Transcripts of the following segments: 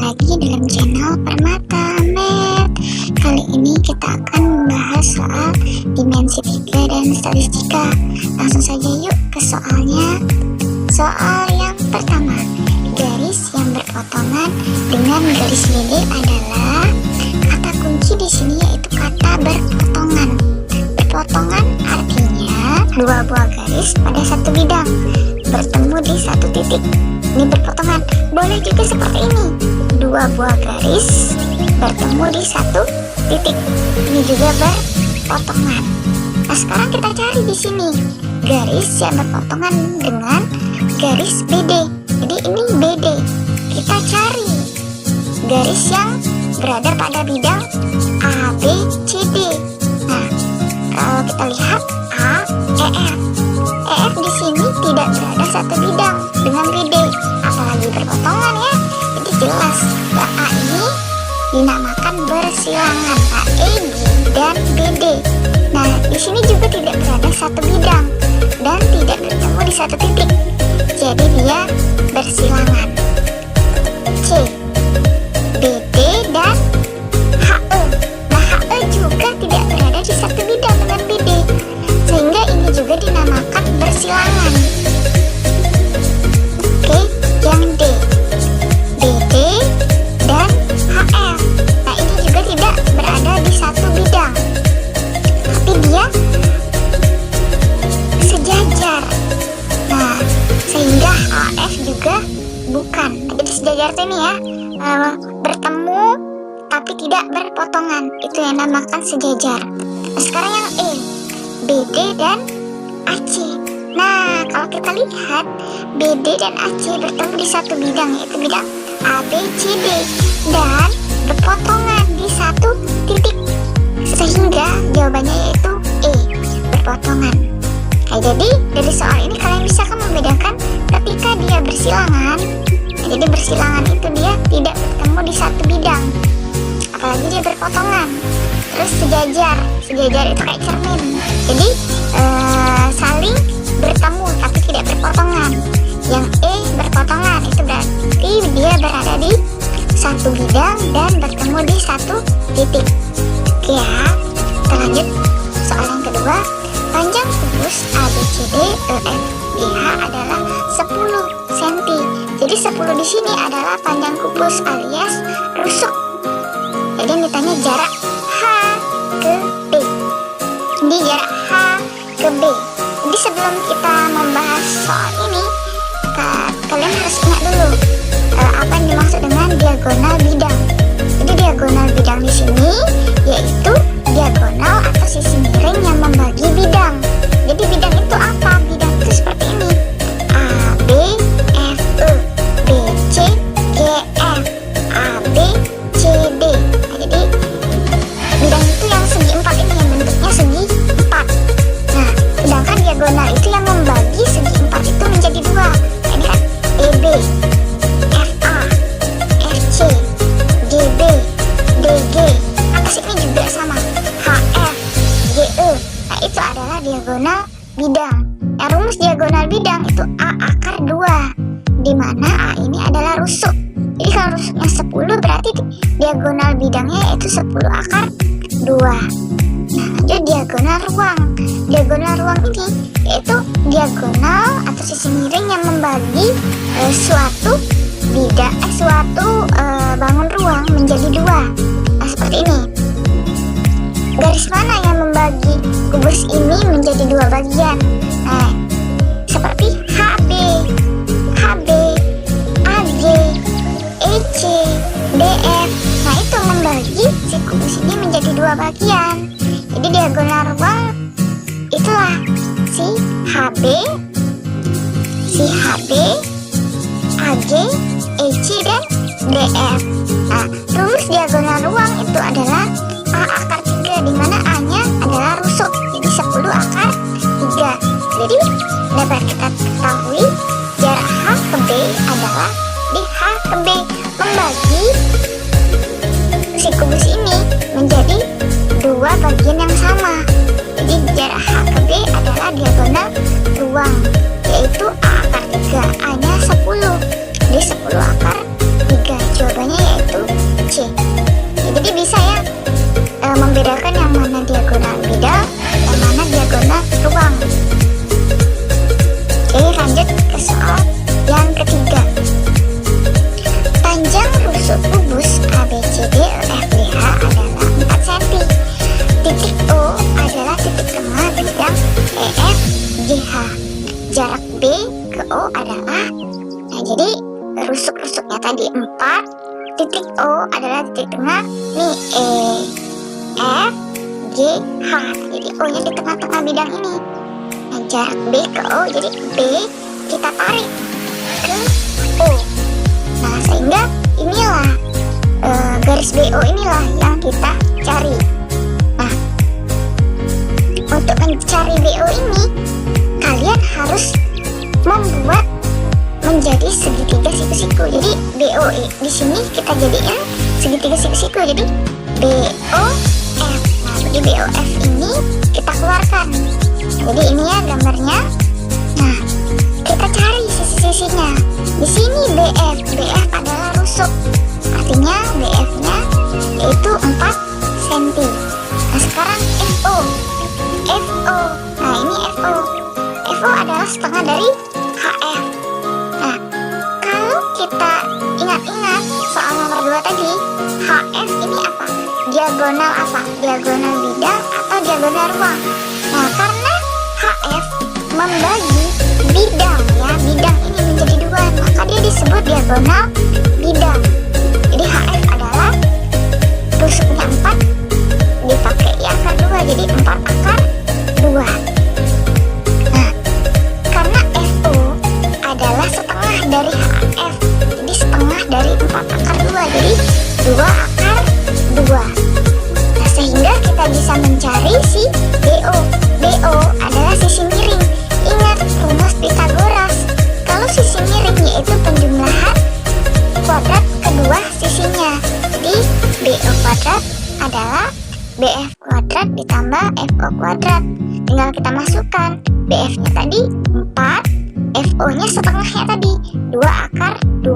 lagi dalam channel Permata Math. Kali ini kita akan membahas soal dimensi 3 dan statistika. Langsung saja yuk ke soalnya. Soal yang pertama, garis yang berpotongan dengan garis lilin adalah kata kunci di sini yaitu kata berpotongan. Berpotongan artinya dua buah garis pada satu bidang bertemu di satu titik. Ini berpotongan. Boleh juga seperti ini, dua buah garis bertemu di satu titik. Ini juga berpotongan. Nah, sekarang kita cari di sini garis yang berpotongan dengan garis BD. Jadi ini BD. Kita cari garis yang berada pada bidang ABCD. Nah, kalau kita lihat A, EF. EF di sini tidak berada satu bidang dengan BD, apalagi berpotongan ya. Jadi jelas bahwa A ini dinamakan bersilangan, AEB dan BD. Nah, di sini juga tidak berada satu bidang dan tidak bertemu di satu titik. Jadi dia bersilangan. C, BD dan HE. Nah, HE juga tidak berada di satu bidang dengan BD, sehingga ini juga dinamakan bersilangan. Oke, yang D, BD dan HF. Nah, ini juga tidak berada di satu bidang, tapi dia sejajar. Nah, sehingga AF juga bukan. Jadi sejajar ini ya, bertemu tapi tidak berpotongan. Itu yang namakan sejajar. Nah, sekarang yang E, BD dan AC. Nah, kalau kita lihat BD dan AC bertemu di satu bidang, yaitu bidang ABCD, dan berpotongan di satu titik, sehingga jawabannya yaitu E, berpotongan. Nah, jadi dari soal ini kalian bisa kan membedakan ketika dia bersilangan. Nah, jadi bersilangan itu dia tidak bertemu di satu bidang, apalagi dia berpotongan. Terus sejajar itu kayak cermin, jadi saling bertemu tapi tidak berpotongan. Yang E berpotongan, itu berarti dia berada di satu bidang dan bertemu di satu titik. Oke ya, kita lanjut soal yang kedua. Panjang kubus ABCD EFGH adalah 10 cm. Jadi 10 di sini adalah panjang kubus alias rusuk. Jadi yang ditanya jarak H ke B. Ini jarak H ke B. Jadi sebelum kita membahas soal ini, kalian harus ingat dulu apa yang dimaksud dengan diagonal bidang. Jadi diagonal bidang di sini yaitu diagonal atau sisi miring yang membagi bidang. Jadi bidang itu apa? Bidang itu seperti ini: A, B, F, E, B, C, G, F, A, B, C, D. Nah, jadi bidang itu yang segi 4 ini, yang bentuknya segi 4. Nah, sedangkan diagonal itu yang membagi segi 4 itu menjadi 2. Nah, ini kan EB, FA, FC, GB, DG. Atas ini juga sama, HF, GE. Nah, itu adalah diagonal bidang. Nah, rumus diagonal bidang itu A akar 2, di mana A ini adalah rusuk. Jadi kalau rusuknya 10 berarti diagonal bidangnya yaitu 10 akar 2. Nah, lanjut diagonal ruang. Diagonal ruang ini yaitu diagonal atau sisi miring yang membagi suatu bangun ruang menjadi 2. Nah, seperti ini. Garis mana yang membagi kubus ini menjadi 2 bagian? Nah, seperti HB, AG, EC, DF. Nah, itu membagi si kubus ini menjadi 2 bagian. Jadi diagonal ruang itulah si HB, AG, EC, dan DF. Nah, rumus diagonal ruang itu adalah A akar 3, di mana A-nya adalah rusuk. Jadi 10 akar 3. Jadi dapat kita ketahui jarak H ke B adalah di H ke B, membagi si kubus ini menjadi 2 bagian yang sama. Jadi jarak H ke B adalah diagonal ruang, yaitu A akar 3. A-nya 10. Jadi 10 akar 3. Jawabannya yaitu B ke O adalah, nah jadi rusuk-rusuknya tadi 4, titik O adalah titik tengah, nih E, F, G, H, jadi O nya di tengah-tengah bidang ini. Nah jarak B ke O, jadi B kita tarik ke O. Nah sehingga inilah garis BO inilah yang kita cari. Nah untuk mencari BO ini kalian harus membuat menjadi segitiga siku-siku. Jadi BOE di sini kita jadiin segitiga siku-siku. Jadi BOF. Nah, jadi BOF ini kita keluarkan. Jadi ini ya gambarnya. Nah, kita cari sisi-sisinya. Di sini BF. BF adalah rusuk. Artinya BF-nya yaitu 4 cm. Nah, sekarang FO. FO. Nah, ini FO. FO adalah setengah dari HF. Nah, kalau kita ingat-ingat soal nomor 2 tadi, HF ini apa? Diagonal apa? Diagonal bidang atau diagonal ruang? Nah, karena HF membagi bidang ya, bidang ini menjadi 2, maka dia disebut diagonal bidang. Jadi HF adalah rusuknya 4 dipakai akar 2, jadi 4 akar 2. Dari HF, jadi setengah dari 4 akar 2, jadi 2 akar 2. Nah, sehingga kita bisa mencari si BO. BO adalah sisi miring. Ingat rumus Pythagoras, kalau sisi miring yaitu penjumlahan kuadrat kedua sisinya. Jadi BO kuadrat adalah BF kuadrat ditambah FO kuadrat. Tinggal kita masukkan BF-nya tadi 4, FO-nya setengahnya tadi 2 akar 2.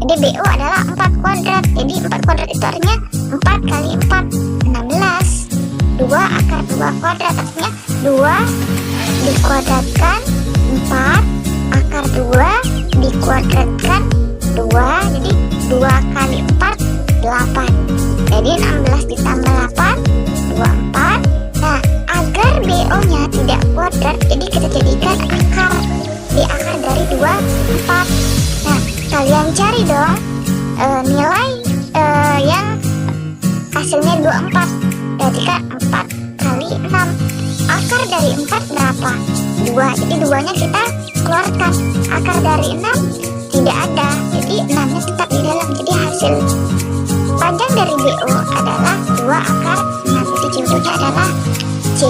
Jadi BO adalah 4 kuadrat. Jadi 4 kuadrat itu artinya 4 kali 4 16. 2 akar 2 kuadrat artinya 2 dikuadratkan 4 akar 2 dikuadratkan 2. Jadi 2 kali 4 8. Jadi 16 ditambah 8 24. Nah, agar BO-nya tidak kuadrat, jadi kita jadikan akar. Di akar dari 2, 4. Nah, kalian cari dong nilai yang hasilnya 24. Berarti kan 4 kali 6. Akar dari 4 berapa? 2. Jadi 2-nya kita keluarkan. Akar dari 6 tidak ada. Jadi 6-nya tetap di dalam. Jadi hasil panjang dari BO adalah 2 akar 6. Itu jawabannya adalah C.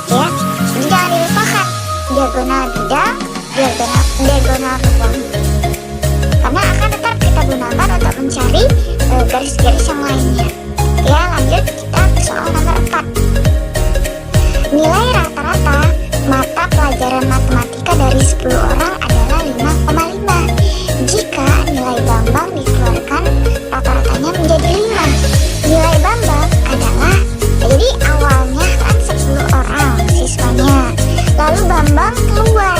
Ya, jadi jangan dilupakan diagonal bidang, diagonal ruang, karena akan tetap kita gunakan untuk mencari garis-garis yang lainnya. Ya, lanjut kita ke soal nomor 4. Nilai rata-rata mata pelajaran matematika dari 10 orang adalah 5,5. Jika nilai Bambang dikeluarkan, rata-ratanya menjadi 5. Nilai Bambang adalah, jadi awalnya kan 10 orang siswanya, lalu Bambang keluar,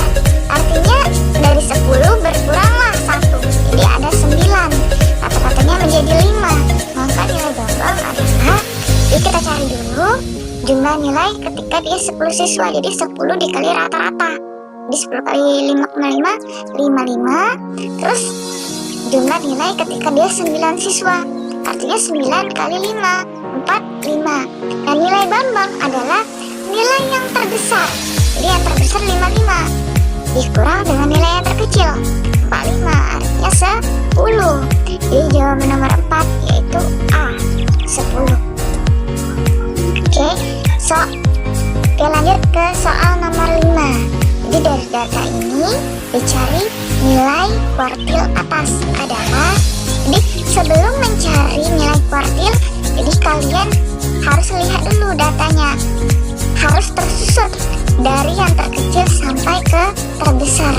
artinya dari 10 berkuranglah 1, jadi ada 9, rata-ratanya menjadi 5. Maka nilai Bambang adalah, jadi kita cari dulu jumlah nilai ketika dia 10 siswa. Jadi 10 dikali rata-rata, di 10 kali 5,5 55. Terus jumlah nilai ketika dia 9 siswa, artinya 9 kali 5 45. Nah, nilai Bambang adalah nilai yang terbesar. Jadi yang terbesar 55 dikurang dengan nilai yang terkecil 45, artinya 10. Jadi jawaban nomor 4 yaitu A, 10. Oke, lanjut ke soal nomor 5. Jadi dari data ini dicari nilai kuartil atas adalah, jadi sebelum mencari nilai kuartil, jadi kalian harus lihat dulu datanya, harus tersusun dari yang terkecil sampai ke terbesar.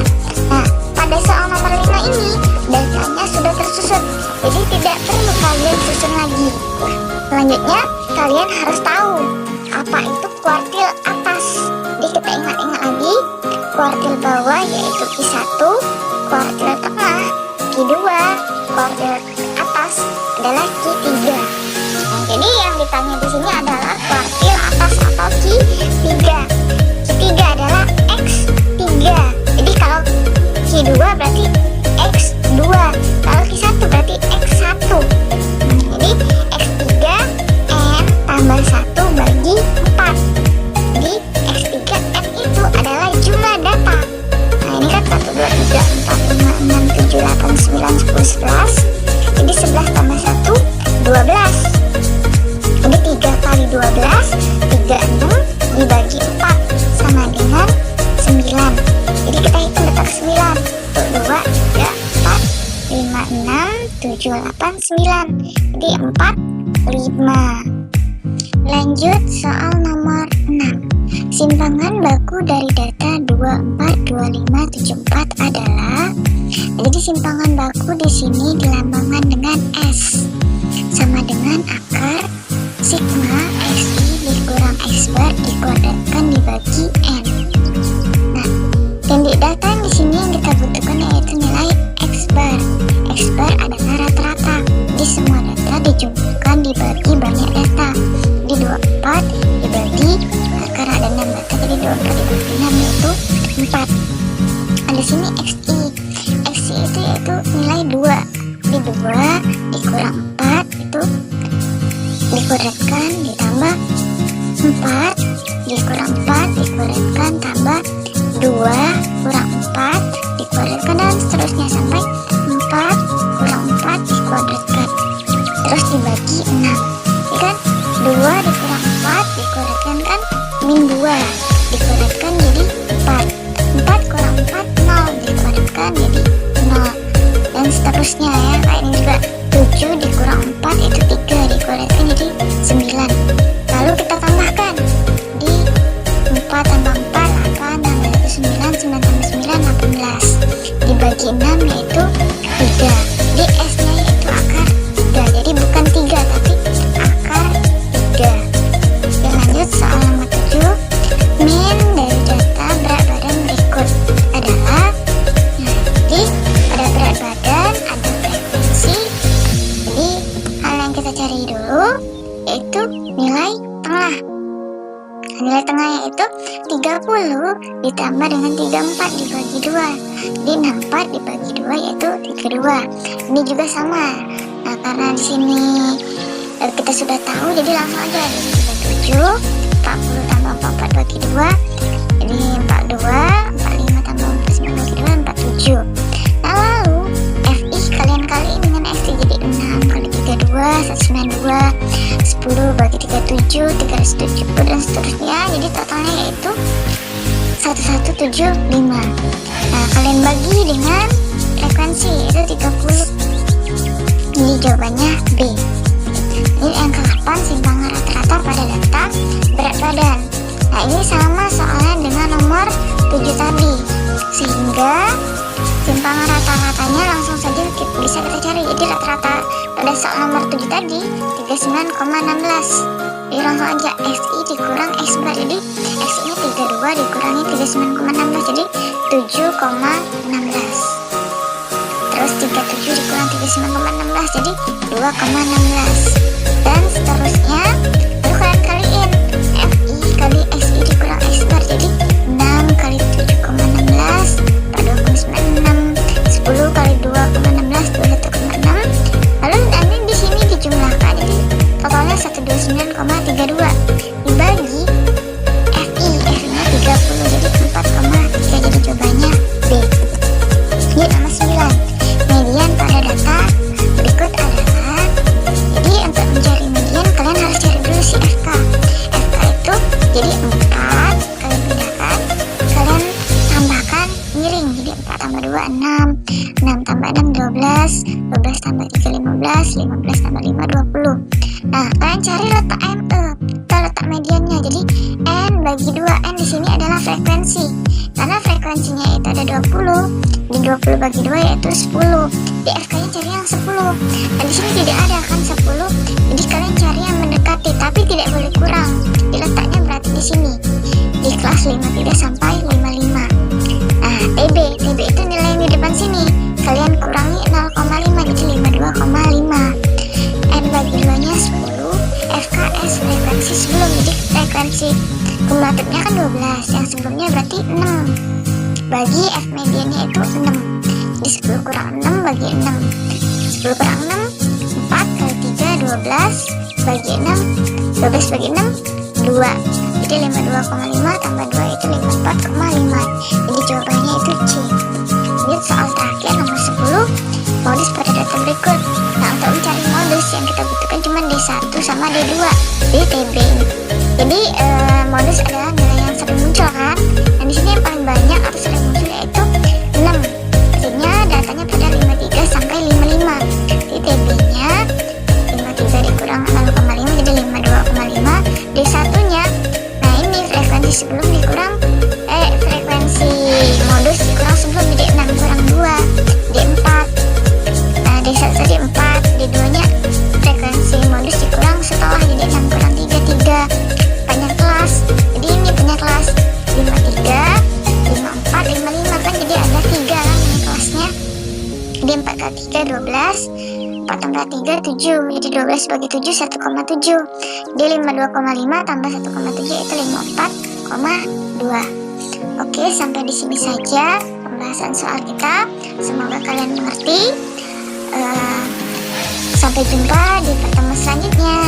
Nah, pada soal nomor 5 ini datanya sudah tersusun, jadi tidak perlu kalian susun lagi. Selanjutnya kalian harus tahu apa itu kuartil atas. Jadi kita ingat-ingat lagi, kuartil bawah yaitu Q1, kuartil tengah Q2, kuartil atas adalah Q3. Nah, jadi yang ditanya di sini adalah kuartil atas atau Q3. Q3 adalah X3. dibagi 4 sama dengan 9. Jadi kita hitung data ke 9. 2, 3, 4, 5, 6, 7, 8, 9. Jadi 4, 5. Lanjut soal nomor 6. Simpangan baku dari data 24, 25, 74 adalah, jadi simpangan baku di sini dilambangkan dengan S sama dengan akar sigma XI dikurang X bar dikuadratkan dibagi N. Nah, tindik data di sini yang kita butuhkan yaitu nilai X bar. X bar adalah rata-rata. Jadi semua data dijumlahkan dibagi banyak data. Di 24 dibagi akar ada 6 data, jadi 24 dibagi 6 yaitu 4. Ada sini XI. XI itu yaitu nilai 2. Di 2 dikurang 4 itu dikuadratkan ditambah 4 dikurang 4 dikuadratkan tambah 2 kurang 4 dikuadratkan dan seterusnya sampai 4 kurang 4 dikuadratkan terus dibagi 6, ya kan? 2 dikurang 4 dikuadratkan kan min 2 dikuadratkan jadi 4. 4 kurang 4 0 dikuadratkan jadi 0 dan seterusnya ya. Kayak ini juga 7 dikurang 4 itu 3 dikuadratkan jadi 9. Lalu kita tambahkan di 4 tambah 4 8 tambah 9 9 tambah 9 18 dibagi 6 yaitu 3. Di S nya yaitu akar 3, jadi bukan 3 tapi akar 3. Ya, lanjut soal nomor 7. Min dari data berat badan berikut adalah, nah, jadi ada berat badan, ada frekuensi. Jadi hal yang kita cari dulu yaitu nilai tengah. Nilai tengahnya itu 30 ditambah dengan 34 dibagi 2. Jadi 64 dibagi 2 yaitu 32. Ini juga sama. Nah, karena di sini kita sudah tahu jadi langsung aja di 37 40 tambah 44 bagi 2 jadi 42 45 tambah 49 bagi 2 47. Nah, lalu FI kalian kaliin dengan FI jadi 6 kali 32 192 10 bagi 37 370 dan seterusnya, jadi totalnya yaitu 1175. Nah, kalian bagi dengan frekuensi yaitu 30. Jadi jawabannya B. Ini yang ke-8, simpangan rata-rata pada data berat badan. Nah, ini sama soalnya dengan nomor 7 tadi, sehingga simpangan rata-ratanya langsung saja bisa kita cari. Jadi rata-rata pada soal nomor 7 tadi 39,16. Jadi langsung aja XI dikurang X bar, jadi XI nya 32 dikurangi 39,16 jadi 7,16. Terus 37 dikurang 39,16 jadi 2,16 dan seterusnya. Lalu kalian kaliin FI kali XI dikurang X bar jadi 6 kali 7,16 4,29 10 kali 2,16 21,6. Lalu nanti di sini dijumlahkan jadi totalnya 129,32 dibagi FI nya 30 jadi 4,3 jadi jawabannya B. Ini nomor 9. Median pada data berikut adalah, jadi untuk mencari median kalian harus cari dulu si FK. FK itu jadi 4 kalian pindahkan, kalian tambahkan miring, jadi 4 tambah 2 6 6 tambah 6 12 12 tambah 3 15 15 tambah 5 20. Nah, kalian cari letak ME atau letak mediannya. Jadi N bagi 2, N di sini adalah frekuensi. Karena frekuensinya itu ada 20, di 20 bagi 2 yaitu 10. Di FK-nya cari yang 10. Dan di sini tidak ada kan 10. Jadi kalian cari yang mendekati tapi tidak boleh kurang. Di letaknya berarti di sini. Di kelas 53 sampai 55. Nah, TB itu nilai yang di depan sini. Kalian kurangi 0,5 jadi 52,5. N bagi 2-nya 10. FKS frekuensi sebelum, jadi frekuensi kumulatifnya kan 12, yang sebelumnya berarti 6 bagi F mediannya itu 6. Jadi 10 kurang 6 bagi 6, 10 kurang 6 4 kali 3 12 bagi 6 12 bagi 6 2, jadi 52,5 tambah 2 itu 54,5. Jadi jawabannya itu C. Jadi soal terakhir nomor 10, modus pada data berikut. Nah, untuk mencari modus yang kita butuhkan cuma D1 sama D2. Jadi TB Jadi modus adalah nilai yang sering muncul kan. Dan di sini yang paling banyak atau sering muncul yaitu 6. Artinya datanya pada 53 sampai 55. Jadi TB-nya 53 dikurang 0,5 jadi 52,5. D1-nya, nah ini frekuensi sebelum dikurang frekuensi modus dikurang sebelum jadi 6 kurang 2 D4. Nah D1 tadi 4, D2-nya frekuensi modus dikurang setelah jadi 6 kurang 3 panjang kelas. Jadi ini punya kelas 53, 54, 55 kan, jadi ada 3 kan punya kelasnya. D4 kali 3 12, 4 tambah 3 7, jadi 12 bagi 7 1,7. D52,5 tambah 1,7 itu 54,2. Oke, sampai di sini saja pembahasan soal kita. Semoga kalian mengerti. Sampai jumpa di pertemuan selanjutnya.